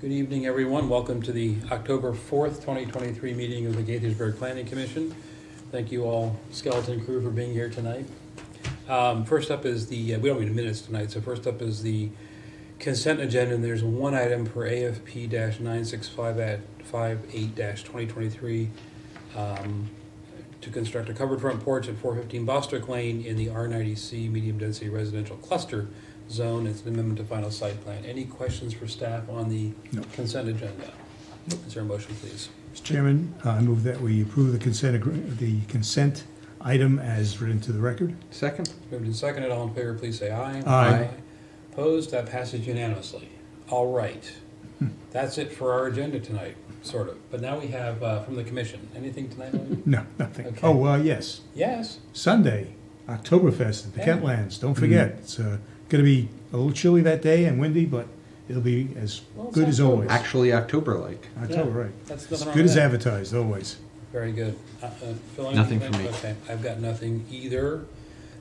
Good evening, everyone. Welcome to the October 4th, 2023 meeting of the Gaithersburg Planning Commission. Thank you all, skeleton crew, for being here tonight. First up is the, we don't need minutes tonight, so first up is the consent agenda, and there's one item for AFP-965-58-2023 to construct a covered front porch at 415 Bostwick Lane in the R90C medium density residential cluster zone. It's an amendment to final site plan. Any questions for staff on the consent agenda? Is there a motion, please? Mr. Chairman, I move that we approve the consent item as written to the record. Second. Moved and seconded. All in favor, please say aye. Aye. Opposed? That passes unanimously. All right. That's it for our agenda tonight, sort of. But now we have from the commission. Anything tonight, William? No, nothing. Okay. Oh, yes. Yes. Sunday, Oktoberfest at the Yeah. Kentlands. Don't forget, it's going to be a little chilly that day and windy, but it'll be as good as always. Actually, October-like. October, Yeah. right. That's As nothing wrong good with as that. advertised, always. Very good. Phil, Nothing anything? for me. Okay, I've got nothing either.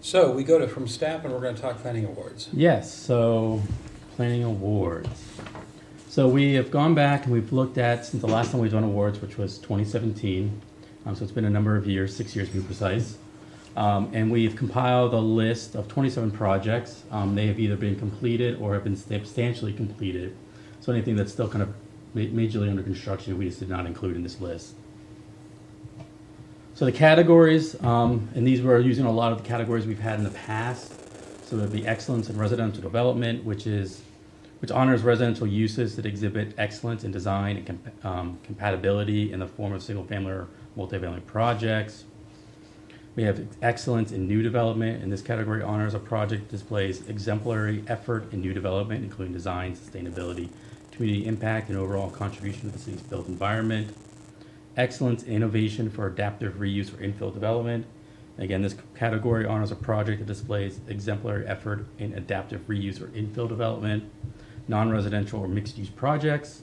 So we go to from staff, and we're going to talk planning awards. Yes, so planning awards. So we have gone back and we've looked at, since the last time we've done awards, which was 2017, so it's been a number of years, 6 years to be precise, and we've compiled a list of 27 projects. They have either been completed or have been substantially completed. So anything that's still kind of majorly under construction, we just did not include in this list. So the categories, and these were using a lot of the categories we've had in the past. So it would be excellence in residential development, which honors residential uses that exhibit excellence in design and compatibility in the form of single-family or multifamily projects. We have excellence in new development, and this category honors a project that displays exemplary effort in new development, including design, sustainability, community impact, and overall contribution to the city's built environment. Excellence in innovation for adaptive reuse or infill development. Again, this category honors a project that displays exemplary effort in adaptive reuse or infill development. Non-residential or mixed-use projects.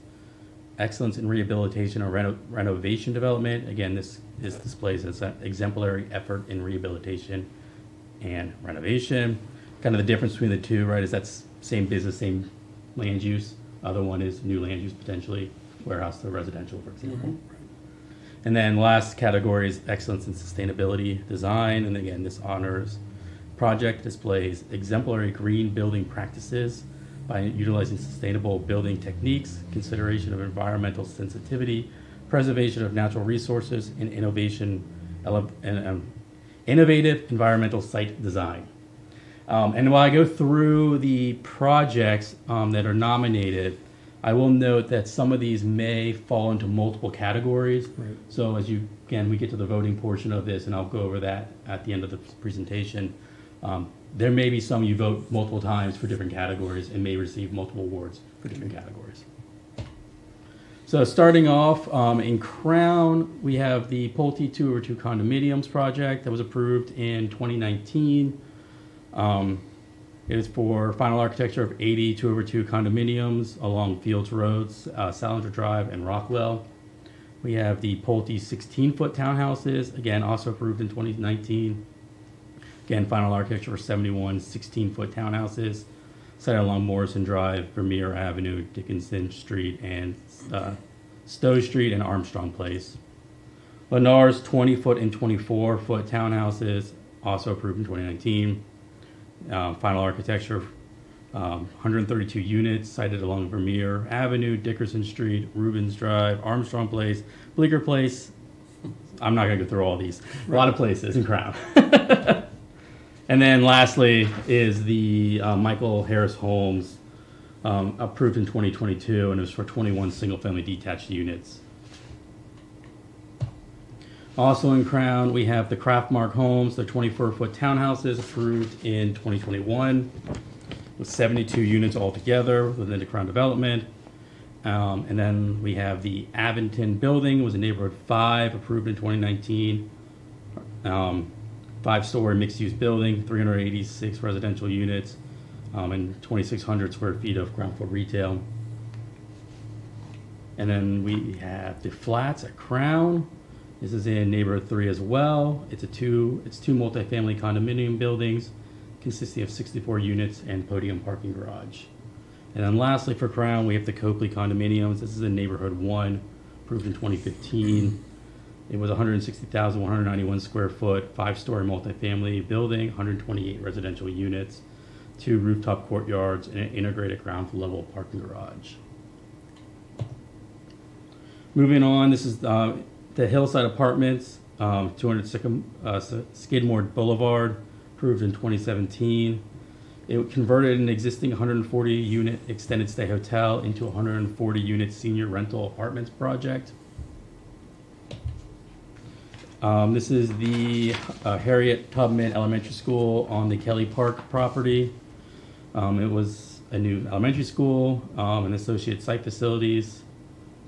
Excellence in rehabilitation or renovation development. Again, this displays as an exemplary effort in rehabilitation and renovation. Kind of the difference between the two, right, is that's same business, same land use. Other one is new land use, potentially warehouse to residential, for example. Mm-hmm. And then last category is excellence in sustainability design. And again, this honors project displays exemplary green building practices by utilizing sustainable building techniques, consideration of environmental sensitivity, preservation of natural resources, and innovative environmental site design. And while I go through the projects that are nominated, I will note that some of these may fall into multiple categories. Right. So as we get to the voting portion of this, and I'll go over that at the end of the presentation. There may be some you vote multiple times for different categories and may receive multiple awards for different categories. So starting off, in Crown, we have the Pulte 2/2 condominiums project that was approved in 2019. It is for final architecture of 80 2/2 condominiums along Fields Roads, Salinger Drive, and Rockwell. We have the Pulte 16-foot townhouses, again, also approved in 2019. Again, final architecture for 71 16-foot townhouses, sited along Morrison Drive, Vermeer Avenue, Dickinson Street, and Stowe Street and Armstrong Place. Lennar's 20-foot and 24-foot townhouses, also approved in 2019. Final architecture, 132 units, sited along Vermeer Avenue, Dickinson Street, Rubens Drive, Armstrong Place, Bleecker Place. I'm not going to go through all these. A lot of places in Crown. And then lastly is the Michael Harris Homes, approved in 2022, and it was for 21 single-family detached units. Also in Crown, we have the Craftmark Homes, the 24-foot townhouses, approved in 2021, with 72 units altogether within the Crown development. And then we have the Avonton Building, was a neighborhood 5, approved in 2019. 5-story mixed-use building, 386 residential units, and 2,600 square feet of ground floor retail. And then we have the Flats at Crown. This is in neighborhood 3 as well. It's two multifamily condominium buildings consisting of 64 units and podium parking garage. And then lastly for Crown, we have the Copley condominiums. This is in neighborhood 1, approved in 2015. It was 160,191 square foot, 5-story multifamily building, 128 residential units, 2 rooftop courtyards, and an integrated ground level parking garage. Moving on, this is the Hillside Apartments, 200 Skidmore Boulevard, approved in 2017. It converted an existing 140-unit extended stay hotel into a 140-unit senior rental apartments project. This is the Harriet Tubman Elementary School on the Kelly Park property. It was a new elementary school and associated site facilities,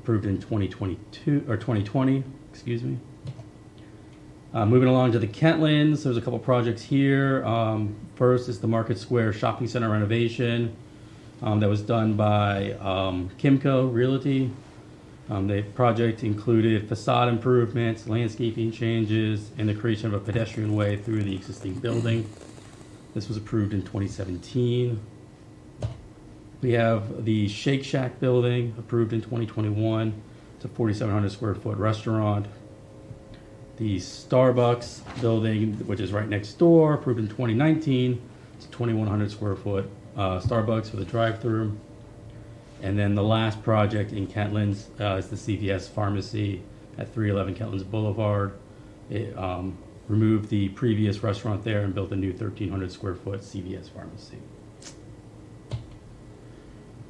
approved in 2020, excuse me. Moving along to the Kentlands, there's a couple projects here. First is the Market Square Shopping Center renovation that was done by Kimco Realty. The project included facade improvements, landscaping changes, and the creation of a pedestrian way through the existing building. This was approved in 2017. We have the Shake Shack building, approved in 2021. It's a 4,700 square foot restaurant. The Starbucks building, which is right next door, approved in 2019. It's a 2,100 square foot Starbucks with a drive-through. And then the last project in Kentlands is the CVS Pharmacy at 311 Kentlands Boulevard. It removed the previous restaurant there and built a new 1,300 square foot CVS Pharmacy.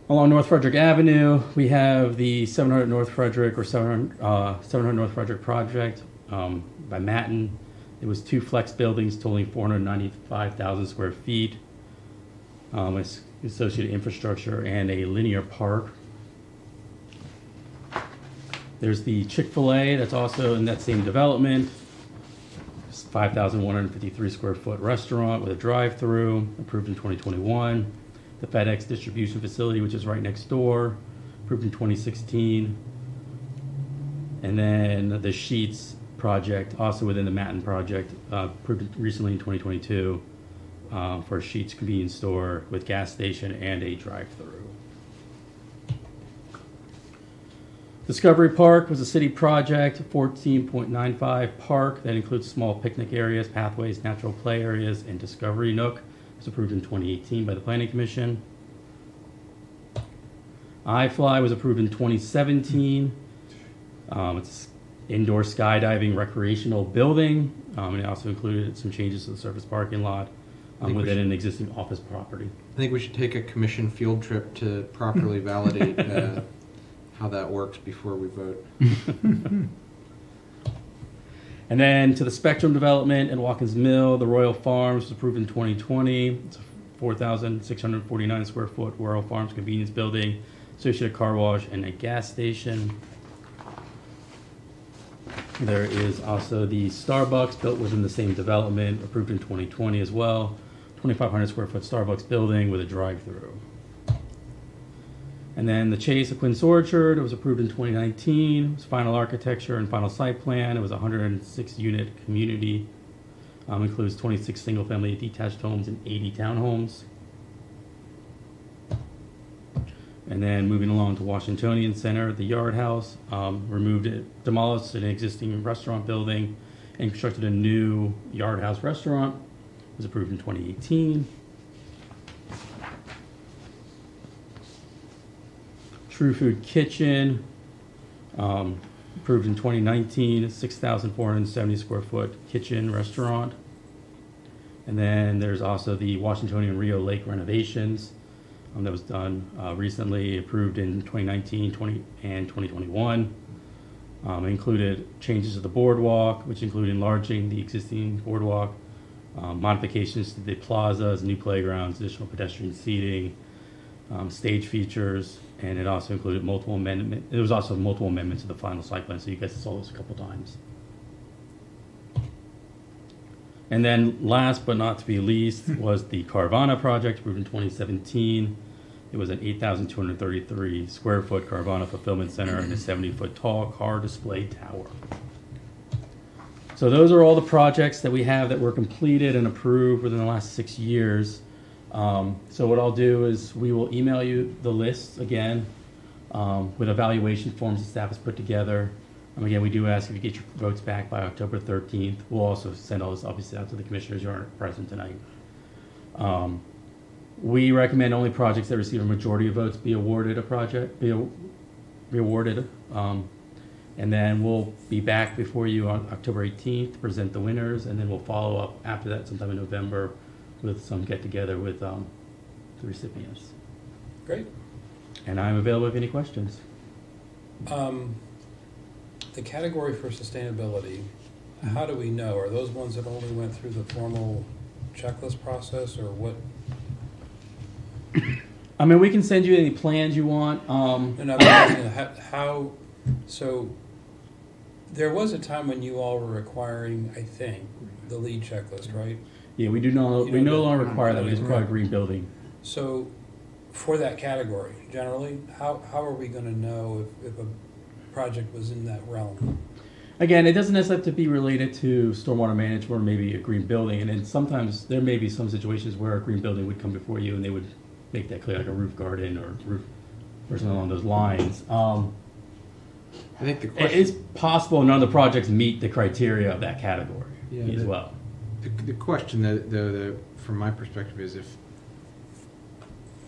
Along North Frederick Avenue, we have the 700 North Frederick or 700 North Frederick project by Matten. It was 2 flex buildings totaling 495,000 square feet. It's associated infrastructure and a linear park. There's the Chick-fil-A that's also in that same development. It's 5,153 square foot restaurant with a drive-through, approved in 2021. The FedEx distribution facility, which is right next door, approved in 2016. And then the Sheets project, also within the Matten project, approved recently in 2022. For a Sheets convenience store with gas station and a drive-through. Discovery Park was a city project, a 14.95 park that includes small picnic areas, pathways, natural play areas, and Discovery Nook. It was approved in 2018 by the Planning Commission. iFly was approved in 2017. It's indoor skydiving recreational building, and it also included some changes to the surface parking lot. Within an existing office property. I think we should take a commission field trip to properly validate how that works before we vote. And then to the Spectrum development in Watkins Mill, the Royal Farms was approved in 2020. It's a 4,649 square foot Royal Farms convenience building, associated car wash, and a gas station. There is also the Starbucks built within the same development, approved in 2020 as well. 2,500 square foot Starbucks building with a drive-through. And then the Chase of Quince Orchard, it was approved in 2019. It was final architecture and final site plan. It was a 106 unit community. Includes 26 single family detached homes and 80 townhomes. And then moving along to Washingtonian Center, the Yard House, demolished an existing restaurant building and constructed a new Yard House restaurant. It was approved in 2018. True Food Kitchen, approved in 2019, 6,470 square foot kitchen restaurant. And then there's also the Washingtonian Rio Lake renovations that was done recently, approved in 2019, and 2021. Included changes to the boardwalk, which include enlarging the existing boardwalk, modifications to the plazas, new playgrounds, additional pedestrian seating, stage features, and it also included multiple amendments. There was also multiple amendments to the final site plan, so you guys saw this a couple times. And then last but not to be least was the Carvana project, approved in 2017. It was an 8,233 square foot Carvana fulfillment center and a 70-foot tall car display tower. So those are all the projects that we have that were completed and approved within the last 6 years. So what I'll do is we will email you the list again with evaluation forms that staff has put together. Again, we do ask if you get your votes back by October 13th. We'll also send all this obviously out to the commissioners who aren't present tonight. We recommend only projects that receive a majority of votes be awarded be awarded. And then we'll be back before you on October 18th to present the winners, and then we'll follow up after that sometime in November with some get-together with the recipients. Great. And I'm available if any questions. The category for sustainability, how do we know? Are those ones that only went through the formal checklist process, or what? I mean, we can send you any plans you want. And I'm asking how, so there was a time when you all were requiring, I think, the lead checklist, right? Yeah, we no longer require that. We just require green building. So for that category, generally, how are we going to know if a project was in that realm? Again, it doesn't necessarily have to be related to stormwater management or maybe a green building. And then sometimes there may be some situations where a green building would come before you and they would make that clear, like a roof garden or roof or something along those lines. I think the question, it's possible none of the projects meet the criteria of that category as well. The question, though, from my perspective, is if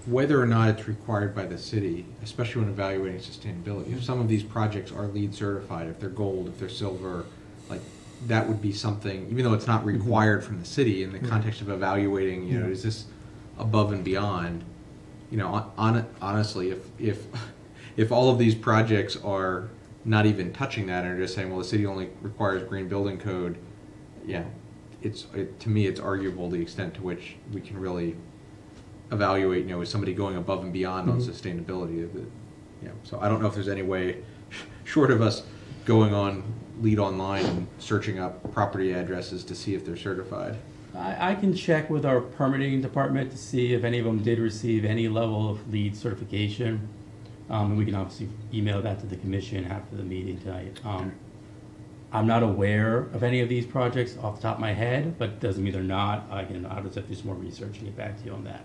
whether or not it's required by the city, especially when evaluating sustainability. If some of these projects are LEED certified, if they're gold, if they're silver, like that would be something, even though it's not required from the city in the context of evaluating, you know, is this above and beyond? You know, honestly, if all of these projects are not even touching that and are just saying, well, the city only requires green building code, to me, it's arguable the extent to which we can really evaluate, you know, is somebody going above and beyond on sustainability. So I don't know if there's any way, short of us going on LEED Online and searching up property addresses to see if they're certified. I can check with our permitting department to see if any of them did receive any level of LEED certification. And we can obviously email that to the commission after the meeting tonight. I'm not aware of any of these projects off the top of my head, but it doesn't mean they're not. I'll just have to do some more research and get back to you on that.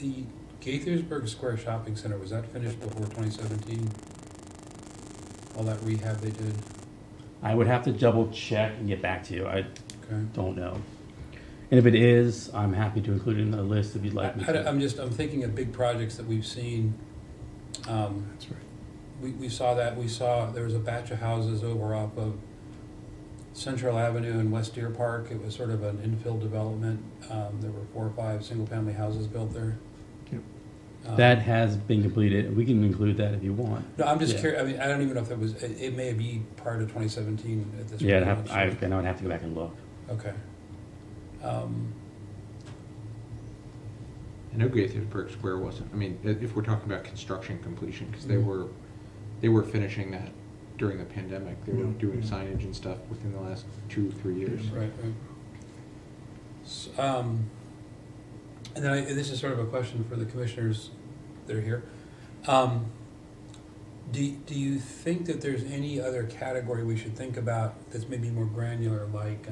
The Gaithersburg Square Shopping Center, was that finished before 2017? All that rehab they did? I would have to double check and get back to you. I Okay. don't know. And if it is, I'm happy to include it in the list if you'd like me to. I'm thinking of big projects that we've seen. That's right. We saw there was a batch of houses over off of Central Avenue in West Deer Park. It was sort of an infill development. There were 4 or 5 single-family houses built there. Yep. That has been completed. We can include that if you want. No, I'm just curious. I mean, I don't even know if that was. It may be prior to 2017 at this point. Yeah, I'd have to go back and look. Okay. I know Gaithersburg Square wasn't. I mean, if we're talking about construction completion, because they were finishing that during the pandemic. They were doing signage and stuff within the last 2 or 3 years. Right. So, and then this is sort of a question for the commissioners that are here. Do you think that there's any other category we should think about that's maybe more granular, like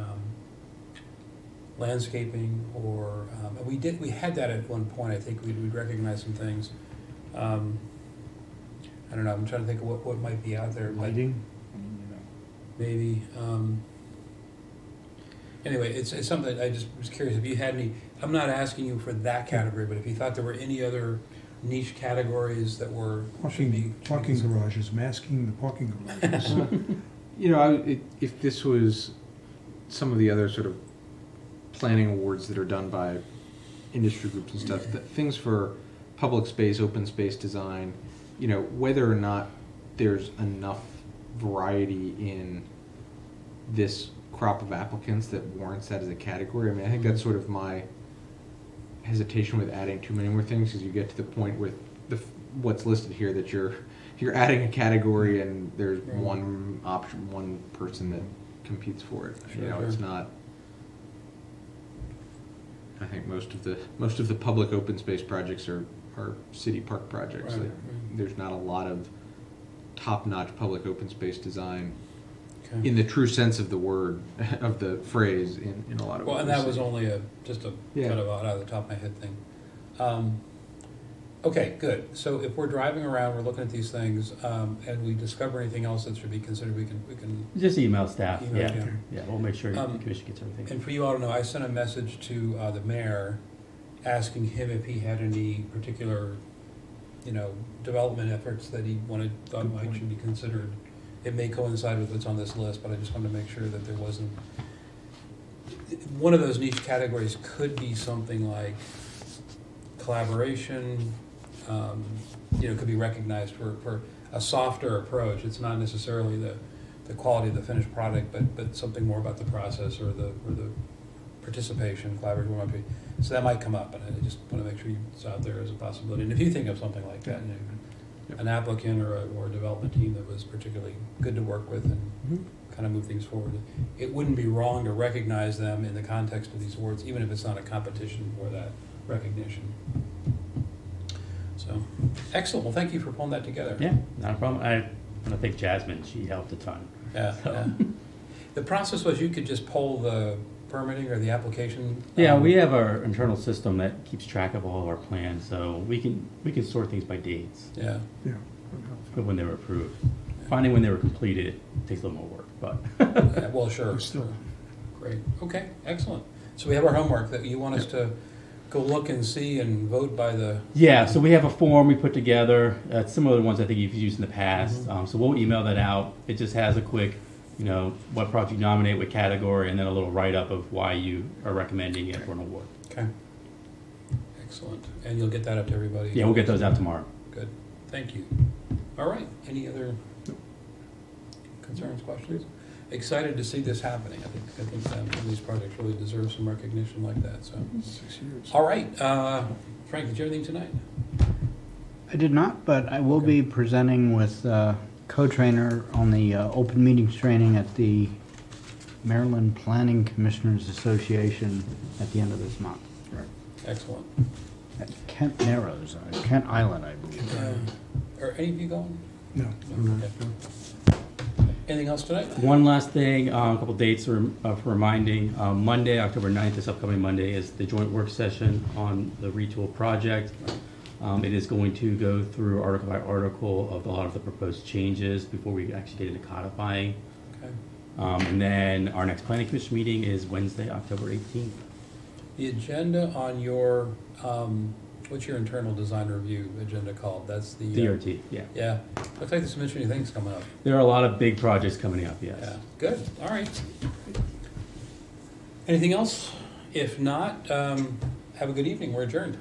landscaping, or we had that at one point. I think we'd recognize some things. I don't know. I'm trying to think of what might be out there. Lighting? Maybe. Anyway, it's something I just was curious if you had any. I'm not asking you for that category, but if you thought there were any other niche categories that were Parking garages, masking the parking garages. You know, if this was some of the other sort of planning awards that are done by industry groups and stuff, things for public space, open space design, you know, whether or not there's enough variety in this crop of applicants that warrants that as a category. I mean, I think that's sort of my hesitation with adding too many more things, because you get to the point with what's listed here that you're adding a category and there's one option, one person that competes for it. You know, it's not. I think most of the public open space projects are city park projects. Right. There's not a lot of top-notch public open space design Okay. in the true sense of the word, of the phrase in a lot of Well, ways. and that was only just a Yeah. kind of out of the top of my head thing. Okay, good. So if we're driving around, we're looking at these things, and we discover anything else that should be considered, we can. Just email staff, Email, yeah. yeah. Yeah, we'll make sure the Um, commission gets everything. And for you all to know, I sent a message to the mayor, asking him if he had any particular, development efforts that he thought should be considered. It may coincide with what's on this list, but I just wanted to make sure that there wasn't. One of those niche categories could be something like collaboration, could be recognized for a softer approach. It's not necessarily the quality of the finished product, but something more about the process or the participation, collaboration, what might be. So that might come up, and I just want to make sure it's out there as a possibility. And if you think of something like that, an applicant or a development team that was particularly good to work with and kind of move things forward, it wouldn't be wrong to recognize them in the context of these awards, even if it's not a competition for that recognition. So, excellent. Well, thank you for pulling that together. Yeah, not a problem. I want to thank Jasmine. She helped a ton. Yeah, So- yeah. The process was you could just pull the permitting or the application? Yeah, we have our internal system that keeps track of all of our plans, so we can sort things by dates Yeah. Yeah. of when they were approved. Finding when they were completed takes a little more work, but Yeah, well, sure. Still. Great. Okay, excellent. So we have our homework that you want us to go look and see and vote by the... yeah. So we have a form we put together, similar to the ones I think you've used in the past. So we'll email that out. It just has a quick, what project you nominate, what category, and then a little write-up of why you are recommending it for an award. Okay. Excellent. And you'll get that up to everybody? Yeah, we'll get those out tomorrow. Good. Thank you. All right. Any other concerns, questions? Excited to see this happening. I think some of these projects really deserve some recognition like that. So, 6 years. all right. Frank, did you have anything tonight? I did not, but I will Okay. be presenting with co-trainer on the open meetings training at the Maryland Planning Commissioners Association at the end of this month. Excellent. At Kent Narrows, Kent Island, I believe. Are any of you going? No. Okay. Anything else tonight? One last thing, a couple dates for reminding. Monday, October 9th, this upcoming Monday, is the joint work session on the retool project. It is going to go through article by article of a lot of the proposed changes before we actually get into codifying. Okay. And then our next planning commission meeting is Wednesday, October 18th. The agenda on your, what's your internal design review agenda called? That's the... DRT, yeah. Yeah. Looks like there's some interesting things coming up. There are a lot of big projects coming up, yes. Yeah. Good. All right. Anything else? If not, have a good evening. We're adjourned.